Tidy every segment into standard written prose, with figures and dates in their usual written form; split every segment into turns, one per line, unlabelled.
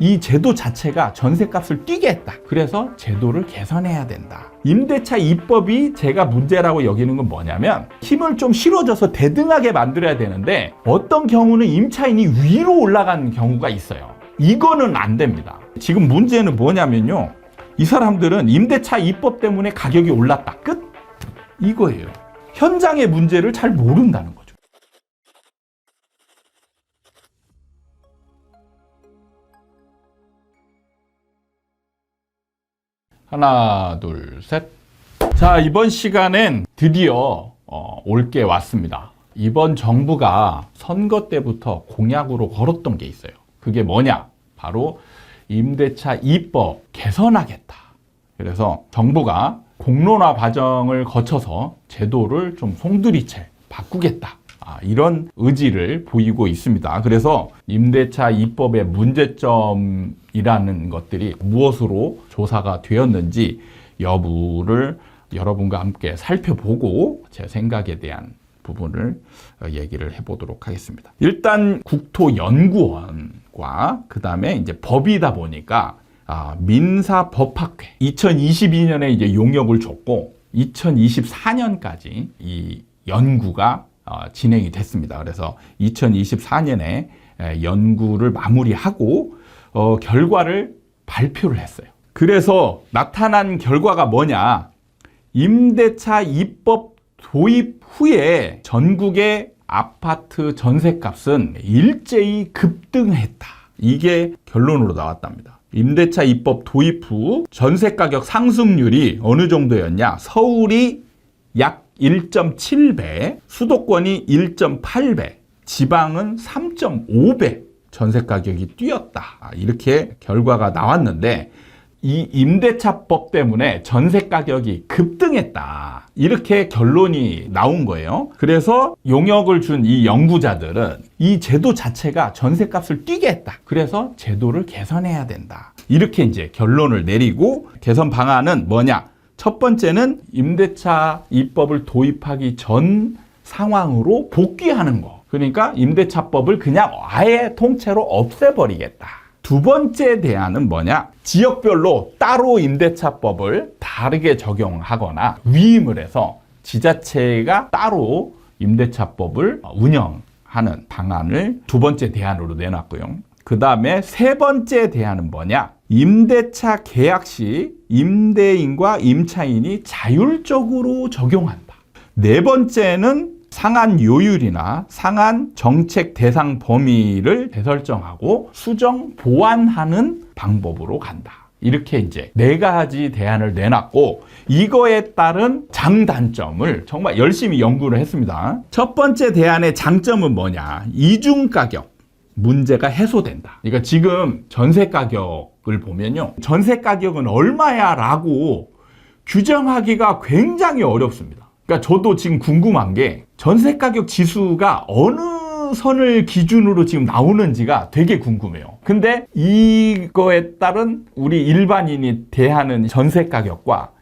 이 제도 자체가 전셋값을 뛰게 했다. 그래서 제도를 개선해야 된다. 임대차 입법이 제가 문제라고 여기는 건 뭐냐면 힘을 좀 실어줘서 대등하게 만들어야 되는데 어떤 경우는 임차인이 위로 올라간 경우가 있어요. 이거는 안 됩니다. 지금 문제는 뭐냐면요. 이 사람들은 임대차 입법 때문에 가격이 올랐다. 끝? 이거예요. 현장의 문제를 잘 모른다는 거죠. 하나, 둘, 셋. 자, 이번 시간엔 드디어 올 게 왔습니다. 이번 정부가 선거 때부터 공약으로 걸었던 게 있어요. 그게 뭐냐? 바로 임대차 입법 개선하겠다. 그래서 정부가 공론화 과정을 거쳐서 제도를 좀 송두리째 바꾸겠다. 이런 의지를 보이고 있습니다. 그래서 임대차 입법의 문제점이라는 것들이 무엇으로 조사가 되었는지 여부를 여러분과 함께 살펴보고 제 생각에 대한 부분을 얘기를 해보도록 하겠습니다. 일단 국토연구원과 그 다음에 이제 법이다 보니까 민사법학회 2022년에 이제 용역을 줬고 2024년까지 이 연구가 진행이 됐습니다. 그래서 2024년에 연구를 마무리하고 결과를 발표를 했어요. 그래서 나타난 결과가 뭐냐? 임대차 입법 도입 후에 전국의 아파트 전셋값은 일제히 급등했다. 이게 결론으로 나왔답니다. 임대차 입법 도입 후 전셋가격 상승률이 어느 정도였냐? 서울이 약 1.7배, 수도권이 1.8배, 지방은 3.5배 전셋가격이 뛰었다. 이렇게 결과가 나왔는데 이 임대차법 때문에 전셋가격이 급등했다. 이렇게 결론이 나온 거예요. 그래서 용역을 준 이 연구자들은 이 제도 자체가 전셋값을 뛰게 했다. 그래서 제도를 개선해야 된다. 이렇게 이제 결론을 내리고 개선 방안은 뭐냐? 첫 번째는 임대차 입법을 도입하기 전 상황으로 복귀하는 거. 그러니까 임대차법을 그냥 아예 통째로 없애버리겠다. 두 번째 대안은 뭐냐? 지역별로 따로 임대차법을 다르게 적용하거나 위임을 해서 지자체가 따로 임대차법을 운영하는 방안을 두 번째 대안으로 내놨고요. 그 다음에 세 번째 대안은 뭐냐? 임대차 계약 시 임대인과 임차인이 자율적으로 적용한다. 네 번째는 상한 요율이나 상한 정책 대상 범위를 재설정하고 수정 보완하는 방법으로 간다. 이렇게 이제 네 가지 대안을 내놨고 이거에 따른 장단점을 정말 열심히 연구를 했습니다. 첫 번째 대안의 장점은 뭐냐? 이중가격 문제가 해소된다. 그러니까 지금 전세 가격을 보면요. 전세 가격은 얼마야? 라고 규정하기가 굉장히 어렵습니다. 그러니까 저도 지금 궁금한 게 전세 가격 지수가 어느 선을 기준으로 지금 나오는지가 되게 궁금해요. 근데 이거에 따른 우리 일반인이 대하는 전세 가격과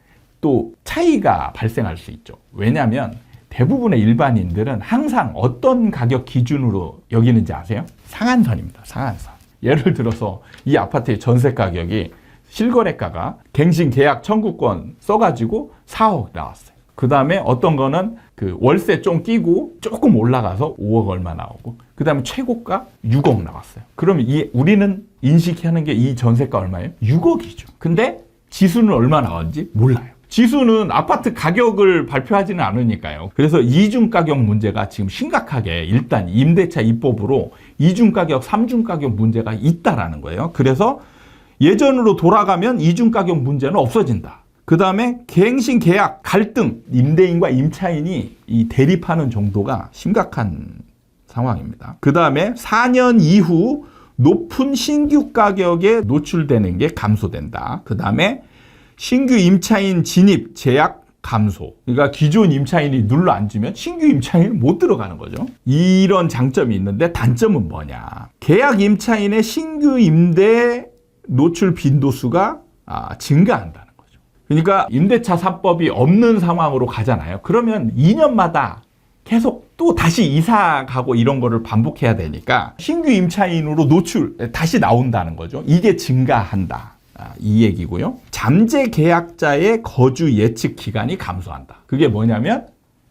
또 차이가 발생할 수 있죠. 왜냐하면 대부분의 일반인들은 항상 어떤 가격 기준으로 여기는지 아세요? 상한선입니다. 상한선. 예를 들어서 이 아파트의 전세 가격이 실거래가가 갱신 계약 청구권 써가지고 4억 나왔어요. 그 다음에 어떤 거는 그 월세 좀 끼고 조금 올라가서 5억 얼마 나오고 그 다음에 최고가 6억 나왔어요. 그러면 우리는 인식하는 게 이 전세가 얼마예요? 6억이죠. 근데 지수는 얼마 나왔는지 몰라요. 지수는 아파트 가격을 발표하지는 않으니까요. 그래서 이중가격 문제가 지금 심각하게 일단 임대차 입법으로 이중가격, 삼중가격 문제가 있다라는 거예요. 그래서 예전으로 돌아가면 이중가격 문제는 없어진다. 그 다음에 갱신 계약 갈등, 임대인과 임차인이 이 대립하는 정도가 심각한 상황입니다. 그 다음에 4년 이후 높은 신규 가격에 노출되는 게 감소된다. 그 다음에 신규 임차인 진입 제약 감소. 그러니까 기존 임차인이 눌러 앉으면 신규 임차인은 못 들어가는 거죠. 이런 장점이 있는데 단점은 뭐냐? 계약 임차인의 신규 임대 노출 빈도수가 증가한다는 거죠. 그러니까 임대차 3법이 없는 상황으로 가잖아요. 그러면 2년마다 계속 또 다시 이사 가고 이런 거를 반복해야 되니까 신규 임차인으로 다시 나온다는 거죠. 이게 증가한다. 이 얘기고요. 잠재 계약자의 거주 예측 기간이 감소한다. 그게 뭐냐면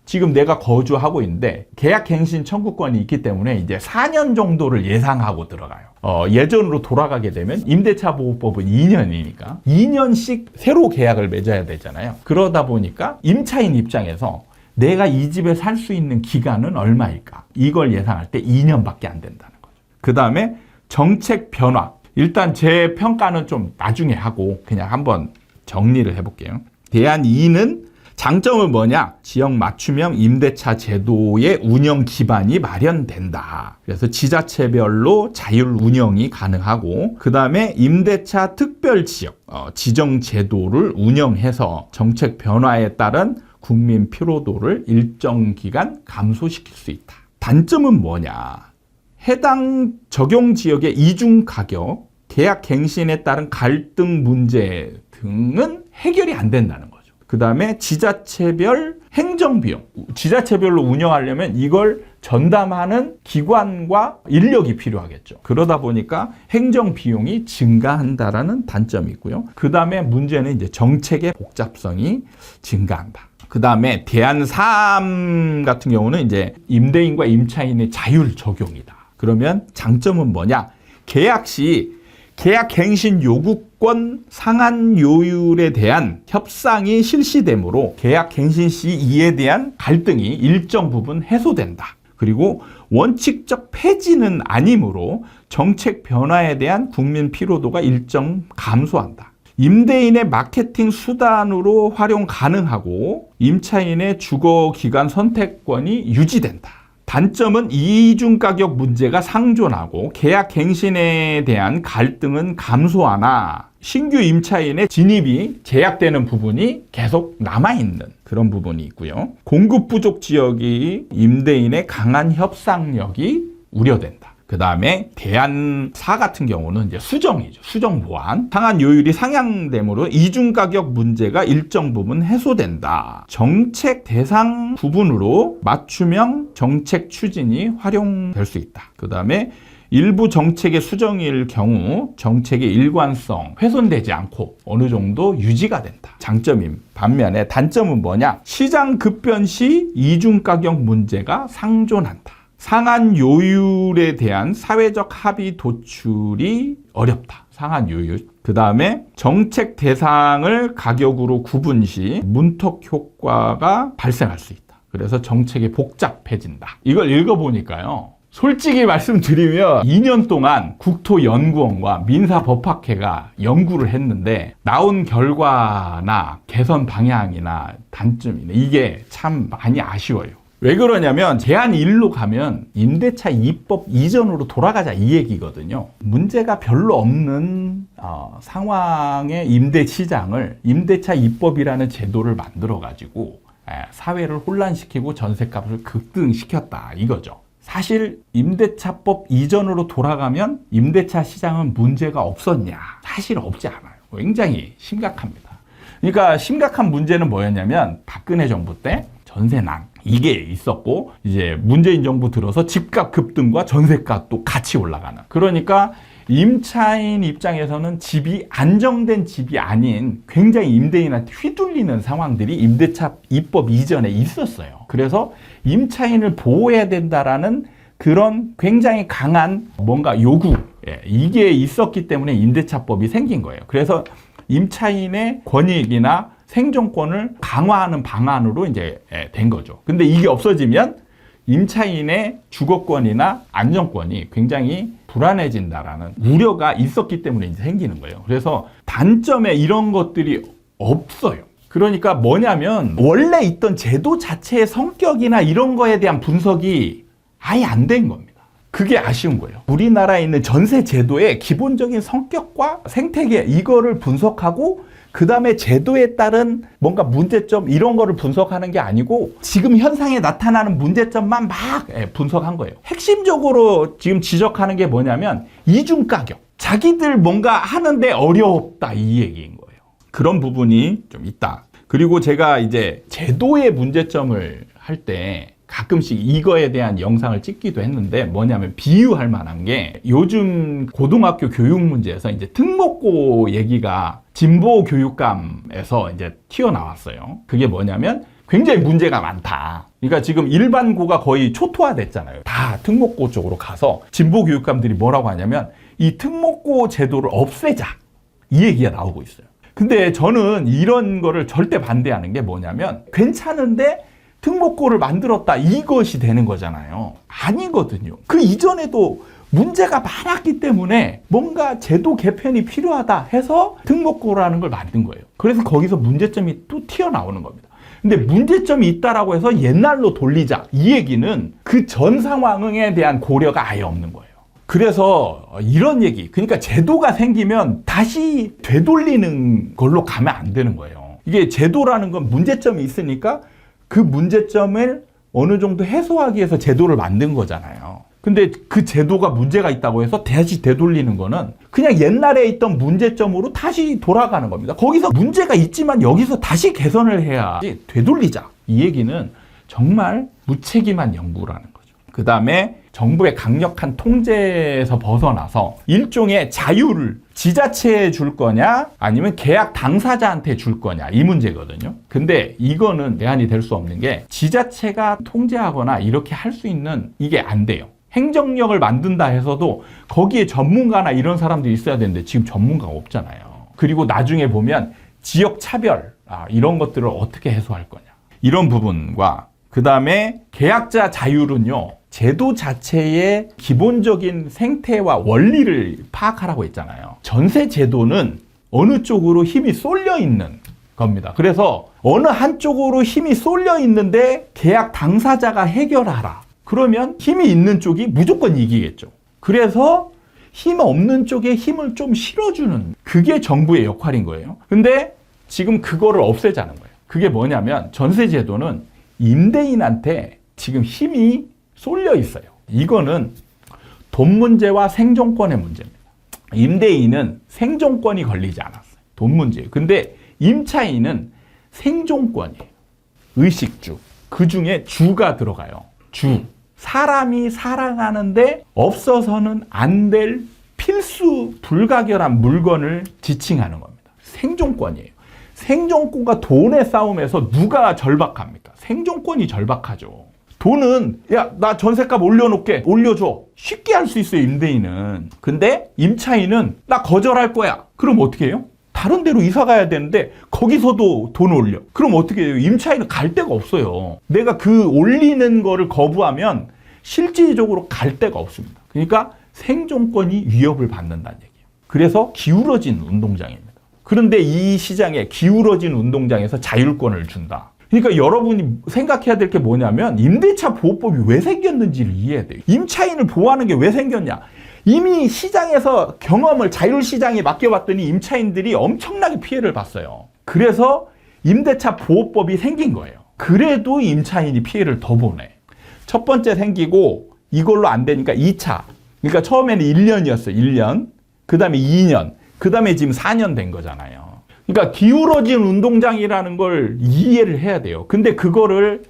지금 내가 거주하고 있는데 계약갱신 청구권이 있기 때문에 이제 4년 정도를 예상하고 들어가요. 예전으로 돌아가게 되면 임대차 보호법은 2년이니까 2년씩 새로 계약을 맺어야 되잖아요. 그러다 보니까 임차인 입장에서 내가 이 집에 살 수 있는 기간은 얼마일까? 이걸 예상할 때 2년밖에 안 된다는 거죠. 그 다음에 정책 변화. 일단 제 평가는 좀 나중에 하고 그냥 한번 정리를 해볼게요. 대안 2는 장점은 뭐냐? 지역 맞춤형 임대차 제도의 운영 기반이 마련된다. 그래서 지자체별로 자율 운영이 가능하고 그 다음에 임대차 특별 지역 지정 제도를 운영해서 정책 변화에 따른 국민 피로도를 일정 기간 감소시킬 수 있다. 단점은 뭐냐? 해당 적용 지역의 이중 가격, 계약 갱신에 따른 갈등 문제 등은 해결이 안 된다는 거죠. 그 다음에 지자체별 행정비용, 지자체별로 운영하려면 이걸 전담하는 기관과 인력이 필요하겠죠. 그러다 보니까 행정비용이 증가한다라는 단점이 있고요. 그 다음에 문제는 이제 정책의 복잡성이 증가한다. 그 다음에 대안 3 같은 경우는 이제 임대인과 임차인의 자율 적용이다. 그러면 장점은 뭐냐? 계약 시 계약갱신 요구권 상한 요율에 대한 협상이 실시되므로 계약갱신 시 이에 대한 갈등이 일정 부분 해소된다. 그리고 원칙적 폐지는 아니므로 정책 변화에 대한 국민 피로도가 일정 감소한다. 임대인의 마케팅 수단으로 활용 가능하고 임차인의 주거 기간 선택권이 유지된다. 단점은 이중 가격 문제가 상존하고 계약 갱신에 대한 갈등은 감소하나 신규 임차인의 진입이 제약되는 부분이 계속 남아있는 그런 부분이 있고요. 공급 부족 지역이 임대인의 강한 협상력이 우려된다. 그 다음에 대안 4 같은 경우는 이제 수정이죠. 수정 보완. 상한 요율이 상향되므로 이중 가격 문제가 일정 부분 해소된다. 정책 대상 부분으로 맞춤형 정책 추진이 활용될 수 있다. 그 다음에 일부 정책의 수정일 경우 정책의 일관성 훼손되지 않고 어느 정도 유지가 된다. 장점인 반면에 단점은 뭐냐? 시장 급변 시 이중 가격 문제가 상존한다. 상한 요율에 대한 사회적 합의 도출이 어렵다. 상한 요율. 그 다음에 정책 대상을 가격으로 구분 시 문턱 효과가 발생할 수 있다. 그래서 정책이 복잡해진다. 이걸 읽어보니까요. 솔직히 말씀드리면 2년 동안 국토연구원과 민사법학회가 연구를 했는데 나온 결과나 개선 방향이나 단점이나 이게 참 많이 아쉬워요. 왜 그러냐면 대안 1로 가면 임대차 입법 이전으로 돌아가자 이 얘기거든요. 문제가 별로 없는 상황의 임대 시장을 임대차 입법이라는 제도를 만들어 가지고 사회를 혼란시키고 전셋값을 급등시켰다 이거죠. 사실 임대차법 이전으로 돌아가면 임대차 시장은 문제가 없었냐? 사실 없지 않아요. 굉장히 심각합니다. 그러니까 심각한 문제는 뭐였냐면 박근혜 정부 때 전세난 이게 있었고 이제 문재인 정부 들어서 집값 급등과 전세값도 같이 올라가는. 그러니까 임차인 입장에서는 집이 안정된 집이 아닌 굉장히 임대인한테 휘둘리는 상황들이 임대차 입법 이전에 있었어요. 그래서 임차인을 보호해야 된다라는 그런 굉장히 강한 뭔가 요구 이게 있었기 때문에 임대차법이 생긴 거예요. 그래서 임차인의 권익이나 생존권을 강화하는 방안으로 이제 된 거죠. 근데 이게 없어지면 임차인의 주거권이나 안정권이 굉장히 불안해진다라는 우려가 있었기 때문에 이제 생기는 거예요. 그래서 단점에 이런 것들이 없어요. 그러니까 뭐냐면 원래 있던 제도 자체의 성격이나 이런 거에 대한 분석이 아예 안 된 겁니다. 그게 아쉬운 거예요. 우리나라에 있는 전세 제도의 기본적인 성격과 생태계 이거를 분석하고 그 다음에 제도에 따른 뭔가 문제점 이런 거를 분석하는 게 아니고 지금 현상에 나타나는 문제점만 막 분석한 거예요. 핵심적으로 지금 지적하는 게 뭐냐면 이중가격. 자기들 뭔가 하는데 어렵다 이 얘기인 거예요. 그런 부분이 좀 있다. 그리고 제가 이제 제도의 문제점을 할 때 가끔씩 이거에 대한 영상을 찍기도 했는데 뭐냐면 비유할 만한 게 요즘 고등학교 교육 문제에서 이제 특목고 얘기가 진보 교육감에서 이제 튀어나왔어요. 그게 뭐냐면 굉장히 문제가 많다. 그러니까 지금 일반고가 거의 초토화됐잖아요. 다 특목고 쪽으로 가서 진보 교육감들이 뭐라고 하냐면 이 특목고 제도를 없애자. 이 얘기가 나오고 있어요. 근데 저는 이런 거를 절대 반대하는 게 뭐냐면 괜찮은데 특목고를 만들었다 이것이 되는 거잖아요. 아니거든요. 그 이전에도 문제가 많았기 때문에 뭔가 제도 개편이 필요하다 해서 특목고라는 걸 만든 거예요. 그래서 거기서 문제점이 또 튀어나오는 겁니다. 근데 문제점이 있다라고 해서 옛날로 돌리자 이 얘기는 그 전 상황에 대한 고려가 아예 없는 거예요. 그래서 이런 얘기, 그러니까 제도가 생기면 다시 되돌리는 걸로 가면 안 되는 거예요. 이게 제도라는 건 문제점이 있으니까 그 문제점을 어느 정도 해소하기 위해서 제도를 만든 거잖아요. 근데 그 제도가 문제가 있다고 해서 다시 되돌리는 거는 그냥 옛날에 있던 문제점으로 다시 돌아가는 겁니다. 거기서 문제가 있지만 여기서 다시 개선을 해야지 되돌리자. 이 얘기는 정말 무책임한 연구라는 거죠. 그 다음에 정부의 강력한 통제에서 벗어나서 일종의 자유를 지자체에 줄 거냐 아니면 계약 당사자한테 줄 거냐 이 문제거든요. 근데 이거는 대안이 될 수 없는 게 지자체가 통제하거나 이렇게 할 수 있는 이게 안 돼요. 행정력을 만든다 해서도 거기에 전문가나 이런 사람들이 있어야 되는데 지금 전문가가 없잖아요. 그리고 나중에 보면 지역 차별 이런 것들을 어떻게 해소할 거냐 이런 부분과 그 다음에 계약자 자율은요 제도 자체의 기본적인 생태와 원리를 파악하라고 했잖아요. 전세 제도는 어느 쪽으로 힘이 쏠려 있는 겁니다. 그래서 어느 한쪽으로 힘이 쏠려 있는데 계약 당사자가 해결하라. 그러면 힘이 있는 쪽이 무조건 이기겠죠. 그래서 힘 없는 쪽에 힘을 좀 실어주는 그게 정부의 역할인 거예요. 근데 지금 그거를 없애자는 거예요. 그게 뭐냐면 전세 제도는 임대인한테 지금 힘이 쏠려 있어요. 이거는 돈 문제와 생존권의 문제입니다. 임대인은 생존권이 걸리지 않았어요. 돈 문제예요. 근데 임차인은 생존권이에요. 의식주. 그 중에 주가 들어가요. 주. 사람이 살아가는데 없어서는 안 될 필수 불가결한 물건을 지칭하는 겁니다. 생존권이에요. 생존권과 돈의 싸움에서 누가 절박합니까? 생존권이 절박하죠. 돈은 야, 나 전셋값 올려놓게 올려줘. 쉽게 할 수 있어요, 임대인은. 근데 임차인은 나 거절할 거야. 그럼 어떻게 해요? 다른 데로 이사 가야 되는데 거기서도 돈 올려. 그럼 어떻게 해요? 임차인은 갈 데가 없어요. 내가 그 올리는 거를 거부하면 실질적으로 갈 데가 없습니다. 그러니까 생존권이 위협을 받는다는 얘기예요. 그래서 기울어진 운동장입니다. 그런데 이 시장에 기울어진 운동장에서 자율권을 준다. 그러니까 여러분이 생각해야 될 게 뭐냐면 임대차 보호법이 왜 생겼는지를 이해해야 돼요. 임차인을 보호하는 게 왜 생겼냐. 이미 시장에서 경험을 자율시장에 맡겨봤더니 임차인들이 엄청나게 피해를 봤어요. 그래서 임대차 보호법이 생긴 거예요. 그래도 임차인이 피해를 더 보네. 첫 번째 생기고 이걸로 안 되니까 2차. 그러니까 처음에는 1년이었어요. 1년. 그 다음에 2년. 그 다음에 지금 4년 된 거잖아요. 그러니까 기울어진 운동장이라는 걸 이해를 해야 돼요. 근데 그거를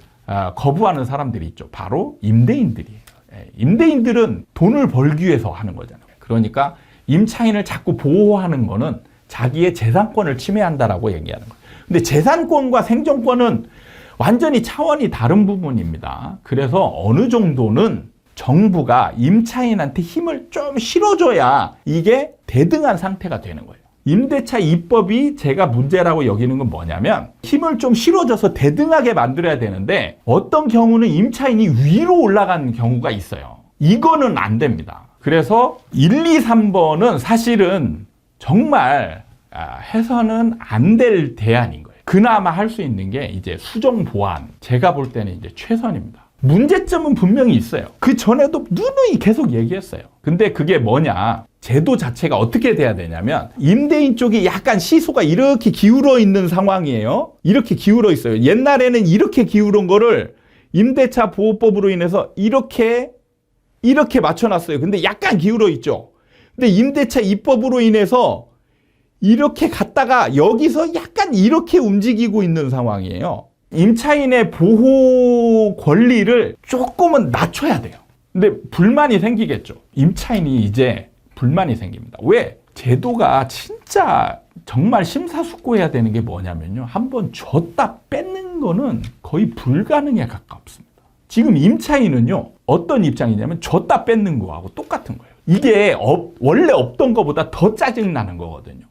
거부하는 사람들이 있죠. 바로 임대인들이에요. 임대인들은 돈을 벌기 위해서 하는 거잖아요. 그러니까 임차인을 자꾸 보호하는 거는 자기의 재산권을 침해한다라고 얘기하는 거예요. 근데 재산권과 생존권은 완전히 차원이 다른 부분입니다. 그래서 어느 정도는 정부가 임차인한테 힘을 좀 실어줘야 이게 대등한 상태가 되는 거예요. 임대차 입법이 제가 문제라고 여기는 건 뭐냐면 힘을 좀 실어줘서 대등하게 만들어야 되는데 어떤 경우는 임차인이 위로 올라가는 경우가 있어요. 이거는 안 됩니다. 그래서 1, 2, 3번은 사실은 정말 해서는 안 될 대안인 거예요. 그나마 할 수 있는 게 이제 수정 보완. 제가 볼 때는 이제 최선입니다. 문제점은 분명히 있어요. 그 전에도 누누이 계속 얘기했어요. 근데 그게 뭐냐. 제도 자체가 어떻게 돼야 되냐면 임대인 쪽이 약간 시소가 이렇게 기울어 있는 상황이에요. 이렇게 기울어 있어요. 옛날에는 이렇게 기울은 거를 임대차 보호법으로 인해서 이렇게 맞춰놨어요. 근데 약간 기울어 있죠. 근데 임대차 입법으로 인해서 이렇게 갔다가 여기서 약간 이렇게 움직이고 있는 상황이에요. 임차인의 보호 권리를 조금은 낮춰야 돼요. 근데 불만이 생기겠죠. 임차인이 이제 불만이 생깁니다. 왜? 제도가 진짜 정말 심사숙고해야 되는 게 뭐냐면요. 한번 줬다 뺏는 거는 거의 불가능에 가깝습니다. 지금 임차인은요. 어떤 입장이냐면 줬다 뺏는 거하고 똑같은 거예요. 이게 원래 없던 것보다 더 짜증나는 거거든요.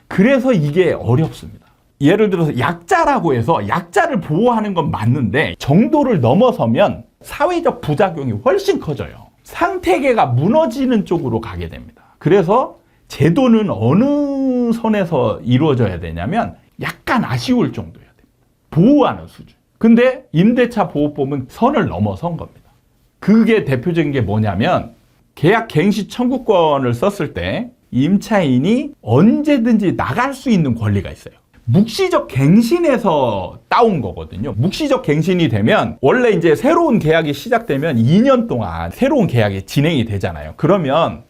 그래서 이게 어렵습니다. 예를 들어서 약자라고 해서 약자를 보호하는 건 맞는데 정도를 넘어서면 사회적 부작용이 훨씬 커져요. 생태계가 무너지는 쪽으로 가게 됩니다. 그래서 제도는 어느 선에서 이루어져야 되냐면 약간 아쉬울 정도여야 됩니다. 보호하는 수준. 근데 임대차 보호법은 선을 넘어선 겁니다. 그게 대표적인 게 뭐냐면 계약 갱시 청구권을 썼을 때 임차인이 언제든지 나갈 수 있는 권리가 있어요. 묵시적 갱신에서 따온 거거든요. 묵시적 갱신이 되면 원래 이제 새로운 계약이 시작되면 2년 동안 새로운 계약이 진행이 되잖아요. 그러면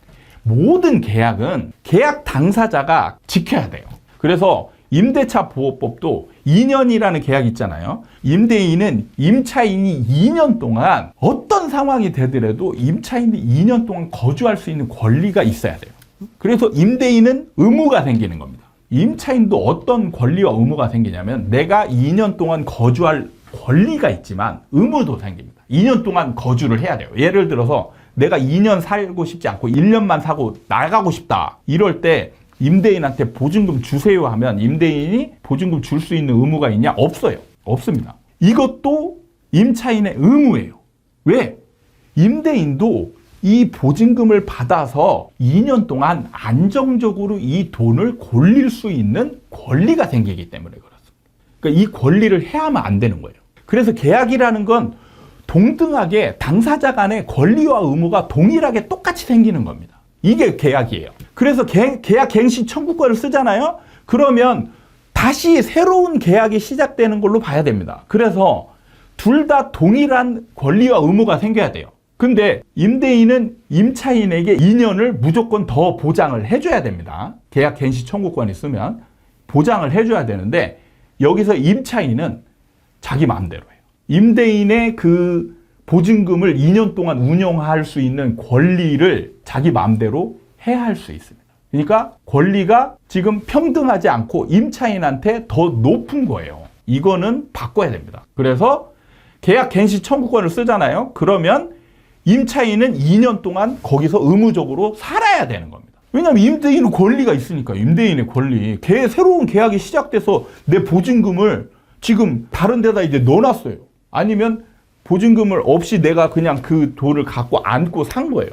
모든 계약은 계약 당사자가 지켜야 돼요. 그래서 임대차 보호법도 2년이라는 계약이 있잖아요. 임대인은 임차인이 2년 동안 어떤 상황이 되더라도 임차인이 2년 동안 거주할 수 있는 권리가 있어야 돼요. 그래서 임대인은 의무가 생기는 겁니다. 임차인도 어떤 권리와 의무가 생기냐면 내가 2년 동안 거주할 권리가 있지만 의무도 생깁니다. 2년 동안 거주를 해야 돼요. 예를 들어서 내가 2년 살고 싶지 않고 1년만 사고 나가고 싶다. 이럴 때 임대인한테 보증금 주세요 하면 임대인이 보증금 줄 수 있는 의무가 있냐? 없어요. 없습니다. 이것도 임차인의 의무예요. 왜? 임대인도 이 보증금을 받아서 2년 동안 안정적으로 이 돈을 굴릴 수 있는 권리가 생기기 때문에 그렇습니다. 그러니까 이 권리를 해야만 안 되는 거예요. 그래서 계약이라는 건 동등하게 당사자 간의 권리와 의무가 동일하게 똑같이 생기는 겁니다. 이게 계약이에요. 그래서 계약 갱신 청구권을 쓰잖아요. 그러면 다시 새로운 계약이 시작되는 걸로 봐야 됩니다. 그래서 둘 다 동일한 권리와 의무가 생겨야 돼요. 근데 임대인은 임차인에게 2년을 무조건 더 보장을 해줘야 됩니다. 계약 갱신 청구권이 있으면 보장을 해줘야 되는데 여기서 임차인은 자기 마음대로 해요. 임대인의 그 보증금을 2년 동안 운영할 수 있는 권리를 자기 마음대로 해야 할 수 있습니다. 그러니까 권리가 지금 평등하지 않고 임차인한테 더 높은 거예요. 이거는 바꿔야 됩니다. 그래서 계약 갱신 청구권을 쓰잖아요. 그러면 임차인은 2년 동안 거기서 의무적으로 살아야 되는 겁니다. 왜냐하면 임대인은 권리가 있으니까. 임대인의 권리. 새로운 계약이 시작돼서 내 보증금을 지금 다른 데다 이제 넣어놨어요. 아니면 보증금을 없이 내가 그냥 그 돈을 갖고 안고 산 거예요.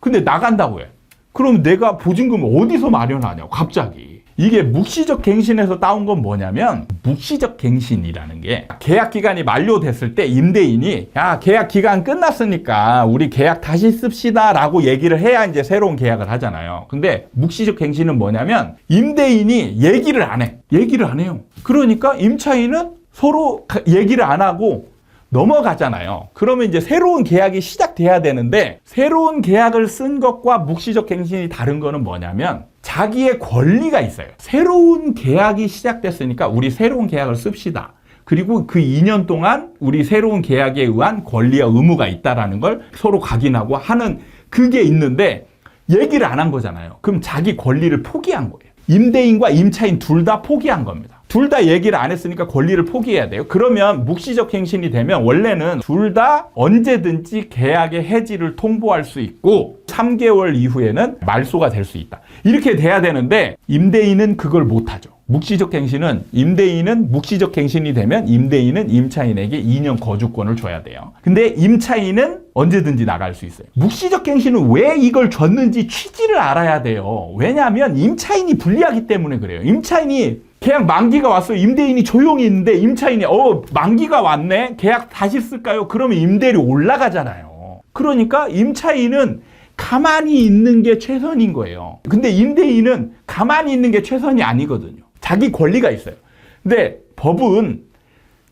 근데 나간다고 해. 그럼 내가 보증금을 어디서 마련하냐고 갑자기. 이게 묵시적 갱신에서 따온 건 뭐냐면 묵시적 갱신이라는 게 계약 기간이 만료됐을 때 임대인이 야 계약 기간 끝났으니까 우리 계약 다시 씁시다 라고 얘기를 해야 이제 새로운 계약을 하잖아요. 근데 묵시적 갱신은 뭐냐면 임대인이 얘기를 안 해. 얘기를 안 해요. 그러니까 임차인은 서로 얘기를 안 하고 넘어가잖아요. 그러면 이제 새로운 계약이 시작돼야 되는데 새로운 계약을 쓴 것과 묵시적 갱신이 다른 거는 뭐냐면 자기의 권리가 있어요. 새로운 계약이 시작됐으니까 우리 새로운 계약을 씁시다. 그리고 그 2년 동안 우리 새로운 계약에 의한 권리와 의무가 있다라는 걸 서로 각인하고 하는 그게 있는데 얘기를 안 한 거잖아요. 그럼 자기 권리를 포기한 거예요. 임대인과 임차인 둘 다 포기한 겁니다. 둘 다 얘기를 안 했으니까 권리를 포기해야 돼요. 그러면 묵시적 갱신이 되면 원래는 둘 다 언제든지 계약의 해지를 통보할 수 있고 3개월 이후에는 말소가 될 수 있다. 이렇게 돼야 되는데 임대인은 그걸 못하죠. 묵시적 갱신은 임대인은 묵시적 갱신이 되면 임대인은 임차인에게 2년 거주권을 줘야 돼요. 근데 임차인은 언제든지 나갈 수 있어요. 묵시적 갱신은 왜 이걸 줬는지 취지를 알아야 돼요. 왜냐하면 임차인이 불리하기 때문에 그래요. 임차인이 계약 만기가 왔어요. 임대인이 조용히 있는데 임차인이 만기가 왔네. 계약 다시 쓸까요? 그러면 임대료 올라가잖아요. 그러니까 임차인은 가만히 있는 게 최선인 거예요. 근데 임대인은 가만히 있는 게 최선이 아니거든요. 자기 권리가 있어요. 근데 법은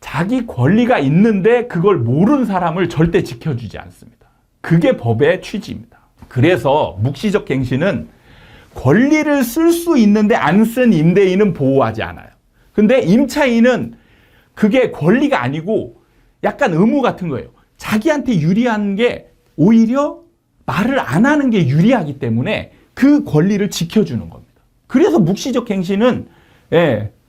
자기 권리가 있는데 그걸 모르는 사람을 절대 지켜주지 않습니다. 그게 법의 취지입니다. 그래서 묵시적 갱신은 권리를 쓸 수 있는데 안 쓴 임대인은 보호하지 않아요. 근데 임차인은 그게 권리가 아니고 약간 의무 같은 거예요. 자기한테 유리한 게 오히려 말을 안 하는 게 유리하기 때문에 그 권리를 지켜주는 겁니다. 그래서 묵시적 갱신은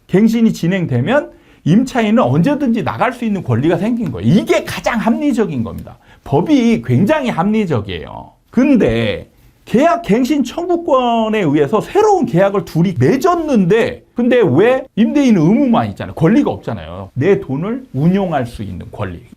갱신이 진행되면 임차인은 언제든지 나갈 수 있는 권리가 생긴 거예요. 이게 가장 합리적인 겁니다. 법이 굉장히 합리적이에요. 근데 계약 갱신 청구권에 의해서 새로운 계약을 둘이 맺었는데 근데 왜 임대인은 의무만 있잖아요. 권리가 없잖아요. 내 돈을 운용할 수 있는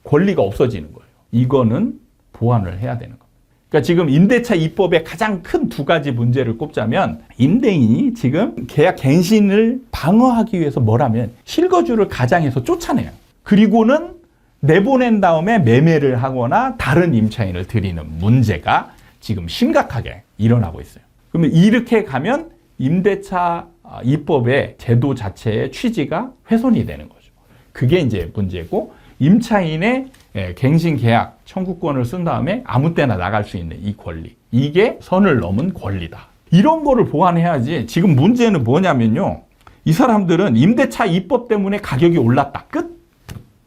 권리가 없어지는 거예요. 이거는 보완을 해야 되는 겁니다. 그러니까 지금 임대차 입법의 가장 큰 두 가지 문제를 꼽자면 임대인이 지금 계약 갱신을 방어하기 위해서 뭘 하면 실거주를 가장해서 쫓아내요. 그리고는 내보낸 다음에 매매를 하거나 다른 임차인을 들이는 문제가 지금 심각하게 일어나고 있어요. 그러면 이렇게 가면 임대차 입법의 제도 자체의 취지가 훼손이 되는 거죠. 그게 이제 문제고 임차인의 갱신 계약 청구권을 쓴 다음에 아무 때나 나갈 수 있는 이 권리. 이게 선을 넘은 권리다. 이런 거를 보완해야지. 지금 문제는 뭐냐면요. 이 사람들은 임대차 입법 때문에 가격이 올랐다. 끝.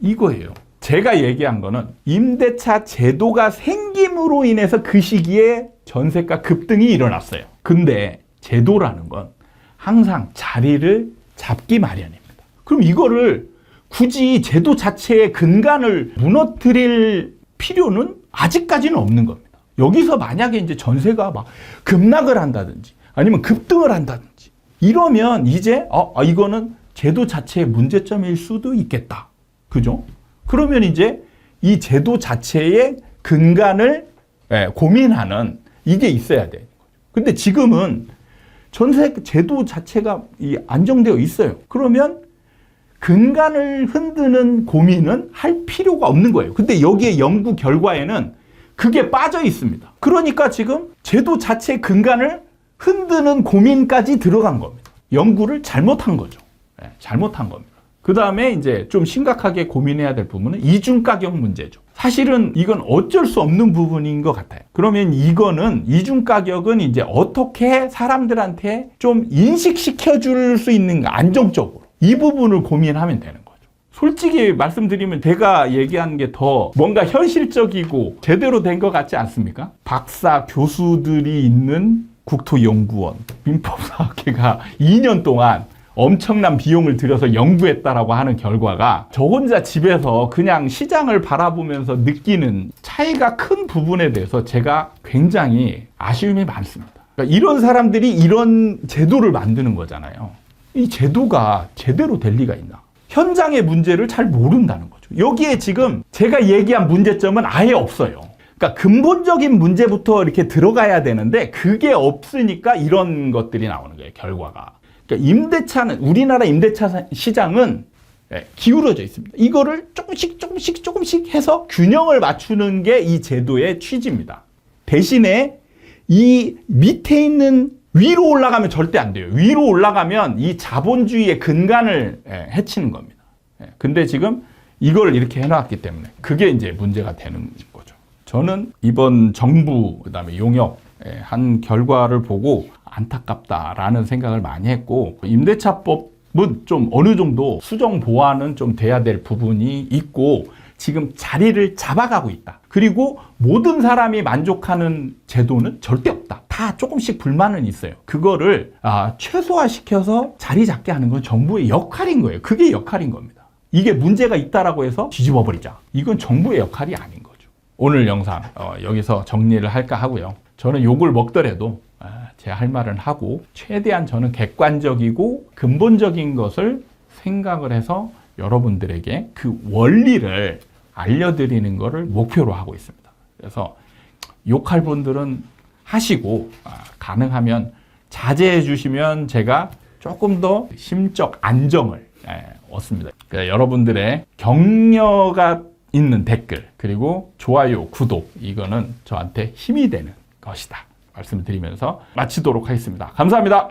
이거예요. 제가 얘기한 거는 임대차 제도가 생김으로 인해서 그 시기에 전세가 급등이 일어났어요. 근데 제도라는 건 항상 자리를 잡기 마련입니다. 그럼 이거를 굳이 제도 자체의 근간을 무너뜨릴 필요는 아직까지는 없는 겁니다. 여기서 만약에 이제 전세가 막 급락을 한다든지 아니면 급등을 한다든지 이러면 이제 이거는 제도 자체의 문제점일 수도 있겠다. 그죠? 그러면 이제 이 제도 자체의 근간을 고민하는 이게 있어야 돼요. 근데 지금은 전세 제도 자체가 안정되어 있어요. 그러면 근간을 흔드는 고민은 할 필요가 없는 거예요. 근데 여기에 연구 결과에는 그게 빠져 있습니다. 그러니까 지금 제도 자체의 근간을 흔드는 고민까지 들어간 겁니다. 연구를 잘못한 거죠. 잘못한 겁니다. 그 다음에 이제 좀 심각하게 고민해야 될 부분은 이중가격 문제죠. 사실은 이건 어쩔 수 없는 부분인 것 같아요. 그러면 이거는 이중가격은 이제 어떻게 사람들한테 좀 인식시켜 줄 수 있는가, 안정적으로. 이 부분을 고민하면 되는 거죠. 솔직히 말씀드리면 제가 얘기한 게 더 뭔가 현실적이고 제대로 된 것 같지 않습니까? 박사, 교수들이 있는 국토연구원, 민법사학회가 2년 동안 엄청난 비용을 들여서 연구했다라고 하는 결과가 저 혼자 집에서 그냥 시장을 바라보면서 느끼는 차이가 큰 부분에 대해서 제가 굉장히 아쉬움이 많습니다. 그러니까 이런 사람들이 이런 제도를 만드는 거잖아요. 이 제도가 제대로 될 리가 있나? 현장의 문제를 잘 모른다는 거죠. 여기에 지금 제가 얘기한 문제점은 아예 없어요. 그러니까 근본적인 문제부터 이렇게 들어가야 되는데 그게 없으니까 이런 것들이 나오는 거예요, 결과가. 그러니까 임대차는, 우리나라 임대차 시장은 기울어져 있습니다. 이거를 조금씩 해서 균형을 맞추는 게 이 제도의 취지입니다. 대신에 이 밑에 있는 위로 올라가면 절대 안 돼요. 위로 올라가면 이 자본주의의 근간을 해치는 겁니다. 근데 지금 이걸 이렇게 해놨기 때문에 그게 이제 문제가 되는 거죠. 저는 이번 정부 그다음에 용역 한 결과를 보고 안타깝다라는 생각을 많이 했고 임대차법은 좀 어느 정도 수정 보완은 좀 돼야 될 부분이 있고 지금 자리를 잡아가고 있다. 그리고 모든 사람이 만족하는 제도는 절대 없다. 다 조금씩 불만은 있어요. 그거를 최소화시켜서 자리 잡게 하는 건 정부의 역할인 거예요. 그게 역할인 겁니다. 이게 문제가 있다라고 해서 뒤집어 버리자. 이건 정부의 역할이 아닌 거죠. 오늘 영상 여기서 정리를 할까 하고요. 저는 욕을 먹더라도 제 할 말은 하고 최대한 저는 객관적이고 근본적인 것을 생각을 해서 여러분들에게 그 원리를 알려드리는 것을 목표로 하고 있습니다. 그래서 욕할 분들은 하시고 가능하면 자제해 주시면 제가 조금 더 심적 안정을 얻습니다. 그러니까 여러분들의 격려가 있는 댓글 그리고 좋아요, 구독 이거는 저한테 힘이 되는 것이다. 말씀을 드리면서 마치도록 하겠습니다. 감사합니다.